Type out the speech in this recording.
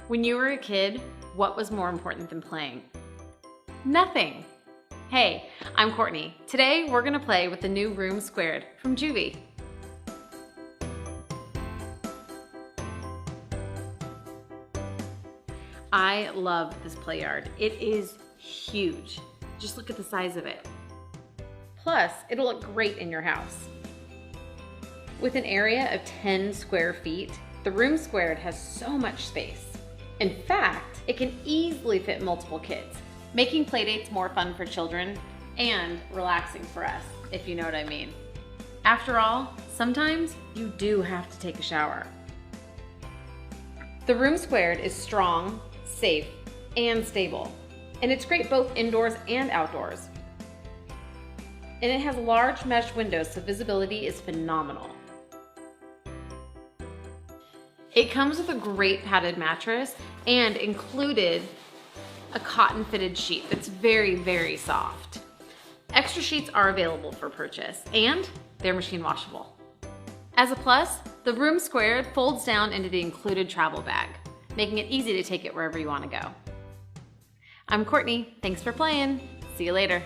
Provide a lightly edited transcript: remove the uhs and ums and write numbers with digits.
When you were a kid, what was more important than playing? Nothing. Hey, I'm Courtney. Today we're gonna play with the new Room² from Joovy. I love this Playard. It is huge. Just look at the size of it. Plus, it'll look great in your house. With an area of 10 square feet, the Room² has so much space. In fact, it can easily fit multiple kids, making playdates more fun for children and relaxing for us, if you know what I mean. After all, sometimes you do have to take a shower. The Room² is strong, safe, and stable, and it's great both indoors and outdoors. And it has large mesh windows, so visibility is phenomenal. It comes with a great padded mattress and included a cotton fitted sheet that's very, very soft. Extra sheets are available for purchase and they're machine washable. As a plus, the Room² folds down into the included travel bag, making it easy to take it wherever you want to go. I'm Courtney, thanks for playing. See you later.